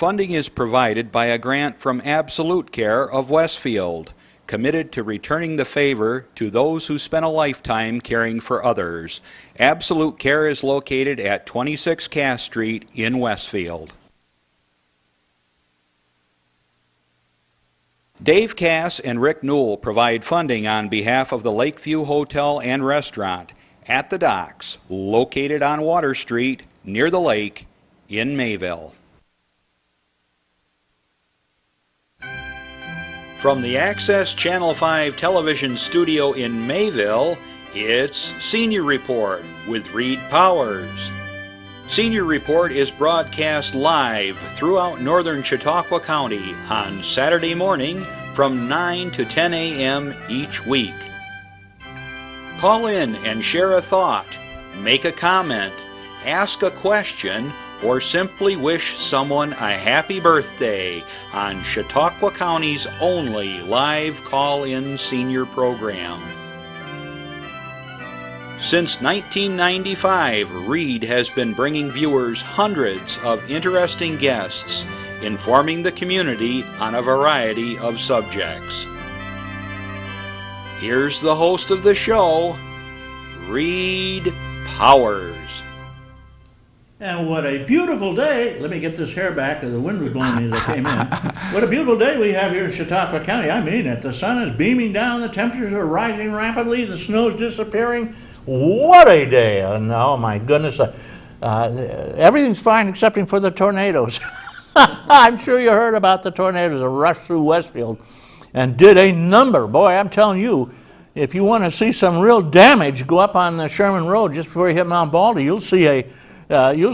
Funding is provided by a grant from Absolute Care of Westfield, committed to returning the favor to those who spent a lifetime caring for others. Absolute Care is located at 26 Cass Street in Westfield. Dave Cass and Rick Newell provide funding on behalf of the Lakeview Hotel and Restaurant at the Docks, located on Water Street near the lake in Mayville. From the Access Channel 5 television studio in Mayville, it's Senior Report with Reed Powers. Senior Report is broadcast live throughout northern Chautauqua County on Saturday morning from 9 to 10 a.m. each week. Call in and share a thought, make a comment, ask a question, or simply wish someone a happy birthday on Chautauqua County's only live call-in senior program. Since 1995, Reed has been bringing viewers hundreds of interesting guests, informing the community on a variety of subjects. Here's the host of the show, Reed Powers. And what a beautiful day. Let me get this hair back, the wind was blowing me as I came in. What a beautiful day we have here in Chautauqua County. I mean it. The sun is beaming down, the temperatures are rising rapidly, the snow is disappearing. What a day. And oh my goodness, everything's fine excepting for the tornadoes. I'm sure you heard about the tornadoes that rushed through Westfield and did a number. Boy, I'm telling you, if you want to see some real damage, go up on the Sherman Road just before you hit Mount Baldy. You'll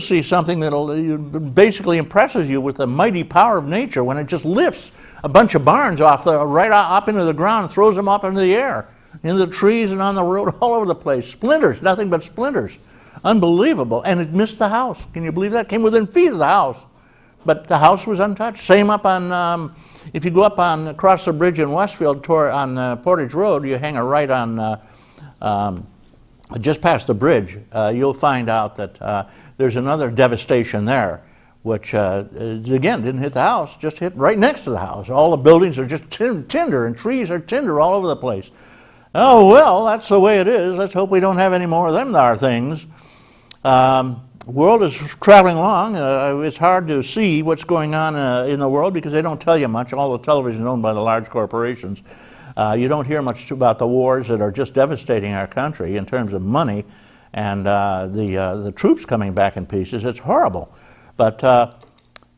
see something that basically impresses you with the mighty power of nature when it just lifts a bunch of barns off right up into the ground and throws them up into the air, into the trees and on the road, all over the place. Splinters, nothing but splinters. Unbelievable. And it missed the house. Can you believe that? Came within feet of the house. But the house was untouched. Same up on, if you go up on, across the bridge in Westfield on Portage Road, you hang a right on, just past the bridge, you'll find out that there's another devastation there, which again didn't hit the house, just hit right next to the house. All the buildings are just tinder and trees are tinder all over the place. Oh well, that's the way it is. Let's hope we don't have any more of them there things. The world is traveling along. It's hard to see what's going on in the world because they don't tell you much. All the television is owned by the large corporations. You don't hear much about the wars that are just devastating our country in terms of money and the troops coming back in pieces. It's horrible. But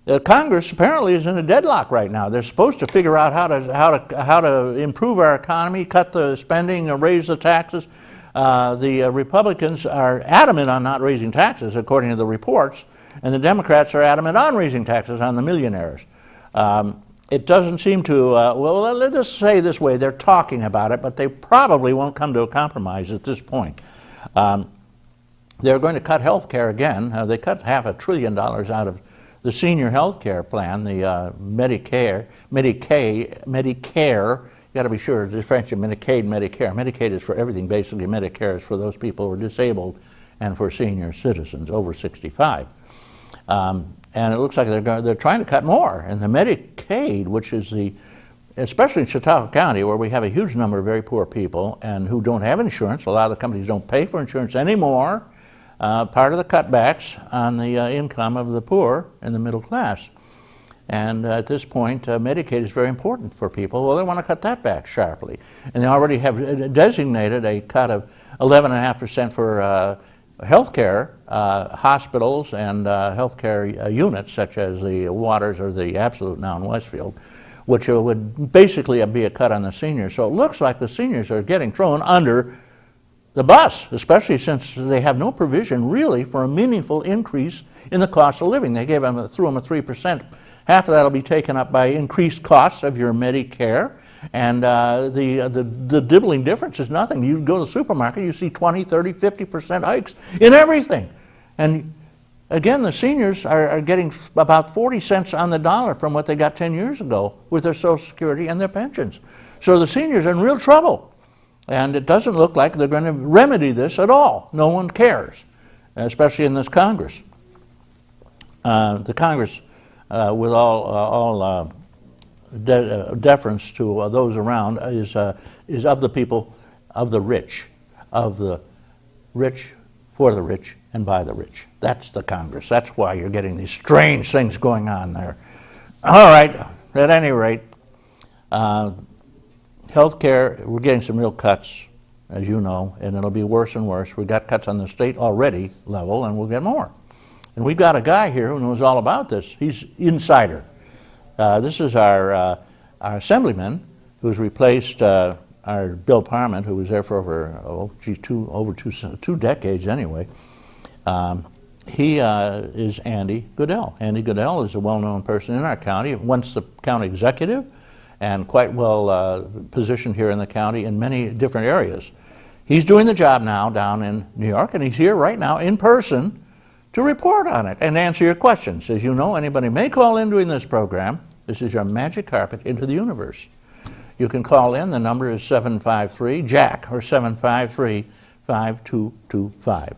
the Congress apparently is in a deadlock right now. They're supposed to figure out how to improve our economy, cut the spending, raise the taxes. The Republicans are adamant on not raising taxes, according to the reports, and the Democrats are adamant on raising taxes on the millionaires. It doesn't seem to, well, let's just say this way, they're talking about it, but they probably won't come to a compromise at this point. They're going to cut health care again. They cut $500 billion out of the senior health care plan, the Medicare, you got to be sure to differentiate Medicaid and Medicare. Medicaid is for everything, basically. Medicare is for those people who are disabled and for senior citizens over 65. And it looks like they're trying to cut more. And the Medicaid, which is especially in Chautauqua County, where we have a huge number of very poor people and who don't have insurance, a lot of the companies don't pay for insurance anymore, part of the cutbacks on the income of the poor and the middle class. And at this point, Medicaid is very important for people. Well, they want to cut that back sharply. And they already have designated a cut of 11.5% for health care, hospitals and health care units, such as the Waters or the Absolute now in Westfield, which would basically be a cut on the seniors. So it looks like the seniors are getting thrown under the bus, especially since they have no provision really for a meaningful increase in the cost of living. They threw them a 3%. Half of that will be taken up by increased costs of your Medicare, and the dibbling difference is nothing. You go to the supermarket, you see 20, 30, 50% hikes in everything. And again, the seniors are getting about 40 cents on the dollar from what they got 10 years ago with their Social Security and their pensions. So the seniors are in real trouble. And it doesn't look like they're going to remedy this at all. No one cares, especially in this Congress. The Congress with all deference to those around, is of the people, of the rich for the rich and by the rich. That's the Congress. That's why you're getting these strange things going on there. All right, at any rate, health care, we're getting some real cuts, as you know, and it'll be worse and worse. We've got cuts on the state already level, and we'll get more. And we've got a guy here who knows all about this. He's insider. This is our assemblyman who's replaced our Bill Parment, who was there for over two decades anyway. He is Andy Goodell. Andy Goodell is a well-known person in our county, once the county executive, and quite well positioned here in the county in many different areas. He's doing the job now down in New York, and he's here right now in person to report on it and answer your questions. As you know, anybody may call in during this program. This is your magic carpet into the universe. You can call in. The number is 753-JACK or 753-5225.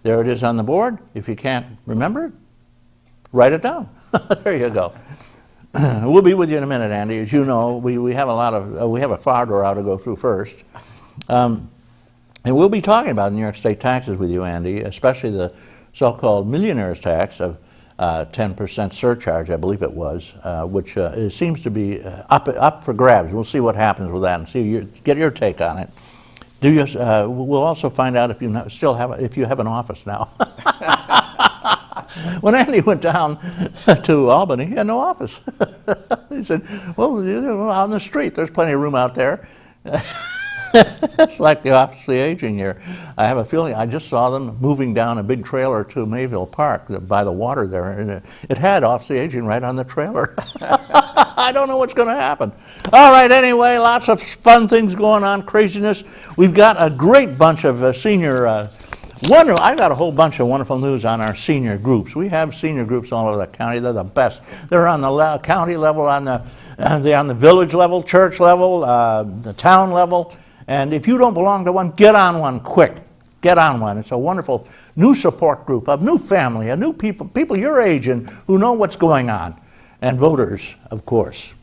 There it is on the board. If you can't remember it, write it down. There you go. We'll be with you in a minute, Andy. As you know, we have a fire door out to go through first. And we'll be talking about New York State taxes with you, Andy, especially the so-called millionaire's tax of 10% surcharge, I believe it was, which it seems to be up for grabs. We'll see what happens with that and get your take on it. We'll also find out if you if you have an office now. When Andy went down to Albany, he had no office. He said, "Well, out on the street, there's plenty of room out there." It's like the Office of the Aging here. I have a feeling I just saw them moving down a big trailer to Mayville Park by the water there, and it had Office of the Aging right on the trailer. I don't know what's going to happen. All right, anyway, lots of fun things going on, craziness. We've got a great bunch of senior I've got a whole bunch of wonderful news on our senior groups. We have senior groups all over the county. They're the best. They're on the county level, they're on the village level, church level, the town level. And if you don't belong to one, get on one quick. Get on one. It's a wonderful new support group of new family, a new people your age and who know what's going on. And voters, of course.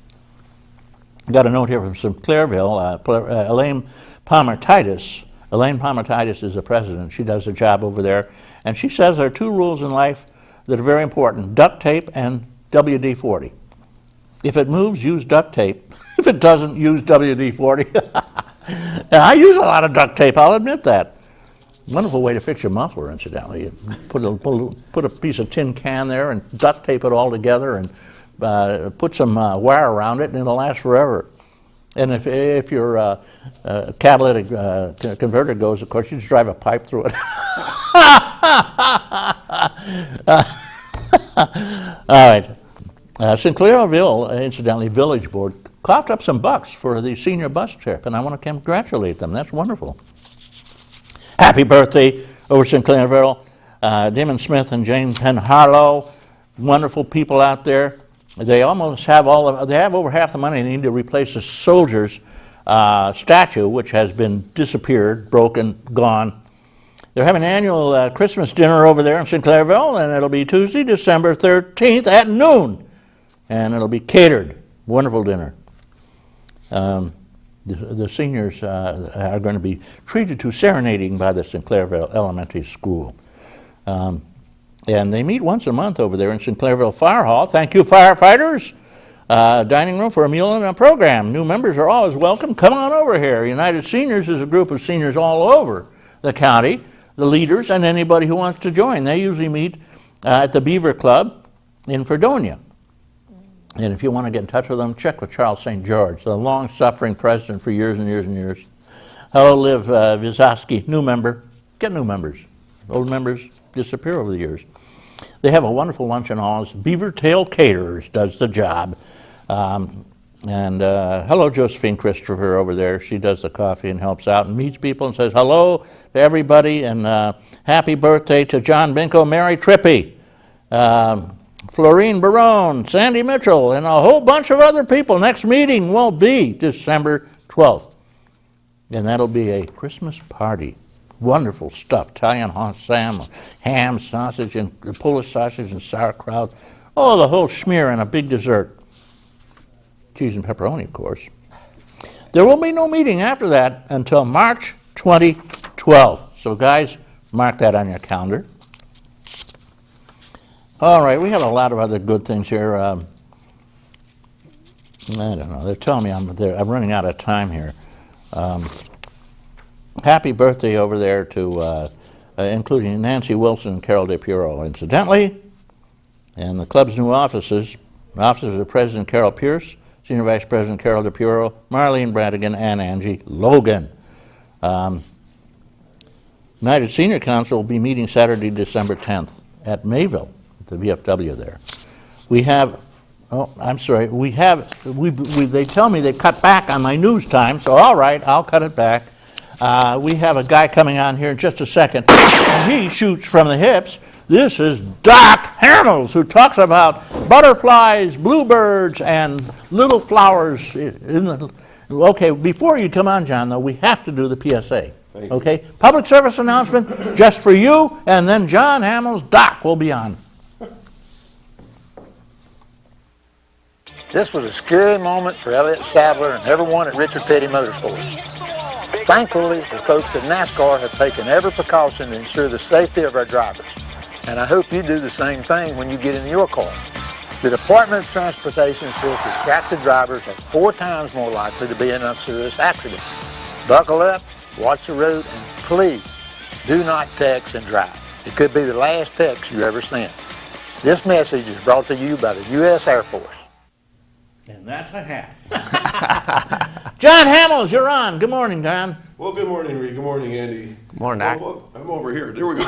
I got a note here from Sinclairville, Elaine Palmer-Titus. Elaine Palmer-Titus is the president. She does the job over there. And she says there are two rules in life that are very important: duct tape and WD-40. If it moves, use duct tape. If it doesn't, use WD-40. And I use a lot of duct tape, I'll admit that. Wonderful way to fix your muffler, incidentally. You put a piece of tin can there and duct tape it all together and put some wire around it, and it'll last forever. And if your catalytic converter goes, of course, you just drive a pipe through it. All right. Sinclairville, incidentally, Village Board, coughed up some bucks for the senior bus trip, and I want to congratulate them. That's wonderful. Happy birthday over Sinclairville. Damon Smith and Jane Penn Harlow, wonderful people out there. They almost have they have over half the money they need to replace the soldier's statue, which has been disappeared, broken, gone. They're having an annual Christmas dinner over there in Sinclairville, and it'll be Tuesday, December 13th at noon. And it'll be catered. Wonderful dinner. The seniors are going to be treated to serenading by the Sinclairville Elementary School. And they meet once a month over there in Sinclairville Fire Hall. Thank you, firefighters. Dining room for a meal and a program. New members are always welcome. Come on over here. United Seniors is a group of seniors all over the county, the leaders, and anybody who wants to join. They usually meet at the Beaver Club in Fredonia. And if you want to get in touch with them, check with Charles St. George, the long-suffering president for years and years and years. Hello, Liv Vysotsky, new member. Get new members. Old members disappear over the years. They have a wonderful luncheon hall. Beaver Tail Caterers does the job. Hello, Josephine Christopher over there. She does the coffee and helps out and meets people and says hello to everybody, and happy birthday to John Binko, Mary Trippi, Florine Barone, Sandy Mitchell, and a whole bunch of other people. Next meeting will be December 12th. And that'll be a Christmas party. Wonderful stuff. Italian ham, sausage, and Polish sausage and sauerkraut. Oh, the whole schmear and a big dessert. Cheese and pepperoni, of course. There will be no meeting after that until March 2012. So guys, mark that on your calendar. All right, we have a lot of other good things here. I don't know. They're telling me I'm running out of time here. Happy birthday over there to, including Nancy Wilson and Carol DePiero, incidentally. And the club's new offices of President Carol Pierce, Senior Vice President Carol DePiero, Marlene Bradigan, and Angie Logan. United Senior Council will be meeting Saturday, December 10th at Mayville, at the VFW there. We have, oh, I'm sorry, they tell me they cut back on my news time, so all right, I'll cut it back. We have a guy coming on here in just a second, and he shoots from the hips. This is Doc Hamels, who talks about butterflies, bluebirds, and little flowers. Okay, before you come on, John, though, we have to do the PSA. Okay? Public service announcement just for you, and then John Hamels, Doc, will be on. This was a scary moment for Elliott Sadler and everyone at Richard Petty Motorsports. Thankfully, the folks at NASCAR have taken every precaution to ensure the safety of our drivers. And I hope you do the same thing when you get in your car. The Department of Transportation says distracted drivers are 4 times more likely to be in a serious accident. Buckle up, watch the road, and please do not text and drive. It could be the last text you ever sent. This message is brought to you by the U.S. Air Force. And that's a hat. John Hamels, you're on. Good morning, John. Well, good morning, Reed. Good morning, Andy. Good morning, Doc. Well, I'm over here. There we go.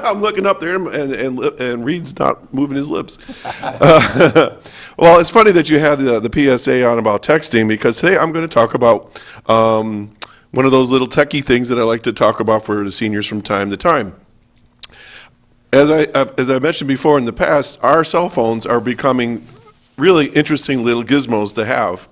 I'm looking up there, and Reed's not moving his lips. Well, it's funny that you had the PSA on about texting, because today I'm going to talk about one of those little techie things that I like to talk about for the seniors from time to time. As I mentioned before in the past, our cell phones are becoming really interesting little gizmos to have.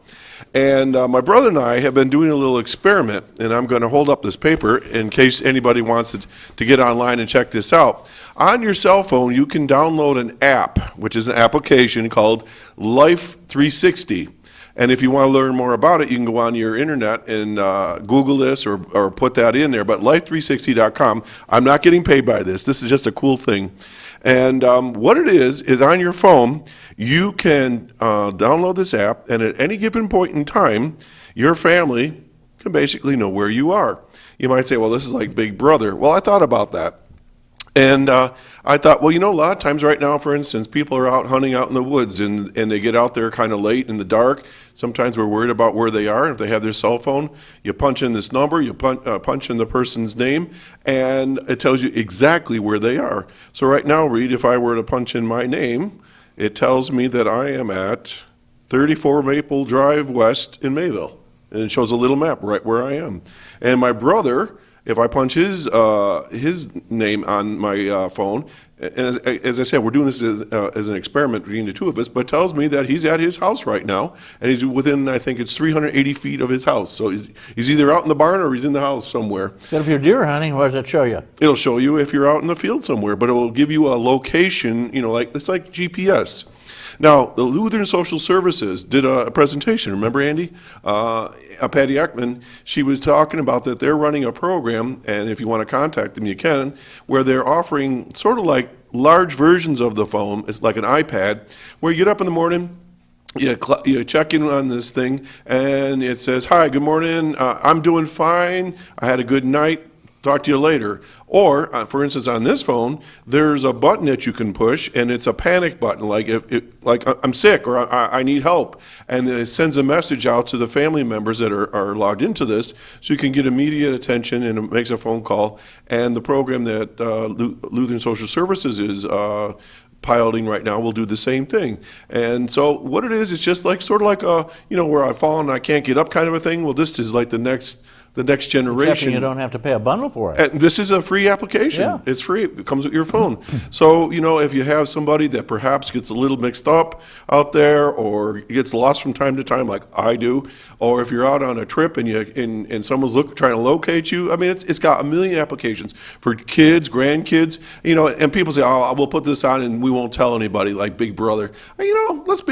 And my brother and I have been doing a little experiment, and I'm going to hold up this paper in case anybody wants to get online and check this out. On your cell phone, you can download an app, which is an application called Life 360. And if you want to learn more about it, you can go on your internet and Google this or put that in there. But life360.com, I'm not getting paid by this. This is just a cool thing. And what it is on your phone, you can download this app, and at any given point in time, your family can basically know where you are. You might say, well, this is like Big Brother. Well, I thought about that. And I thought, well, you know, a lot of times right now, for instance, people are out hunting out in the woods, and they get out there kind of late in the dark. Sometimes we're worried about where they are. If they have their cell phone, you punch in this number, you punch in the person's name, and it tells you exactly where they are. So right now, Reed, if I were to punch in my name, it tells me that I am at 34 Maple Drive West in Mayville. And it shows a little map right where I am. And my brother, if I punch his name on my phone, and as I said, we're doing this as an experiment between the two of us, but it tells me that he's at his house right now, and he's within, I think it's 380 feet of his house. So he's either out in the barn or he's in the house somewhere. But if you're deer hunting, what does it show you? It'll show you if you're out in the field somewhere, but it will give you a location, you know, like it's like GPS. Now, the Lutheran Social Services did a presentation. Remember, Andy? Patty Eckman, she was talking about that they're running a program, and if you want to contact them, you can, where they're offering sort of like large versions of the phone. It's like an iPad, where you get up in the morning, you check in on this thing, and it says, hi, good morning, I'm doing fine, I had a good night, talk to you later. Or, for instance, on this phone, there's a button that you can push, and it's a panic button, like like I'm sick or I need help, and it sends a message out to the family members that are logged into this, so you can get immediate attention, and it makes a phone call. And the program that Lutheran Social Services is piloting right now will do the same thing. And so what it is, it's just like sort of like a, you know, where I've fallen and I can't get up kind of a thing. Well, this is like the next the next Except generation. you don't have to pay a bundle for it. And this is a free application. Yeah. It's free. It comes with your phone. So, if you have somebody that perhaps gets a little mixed up out there or gets lost from time to time like I do, or if you're out on a trip and and someone's trying to locate you, I mean, it's got a million applications for kids, grandkids, and people say, oh, we'll put this on and we won't tell anybody like Big Brother. Let's be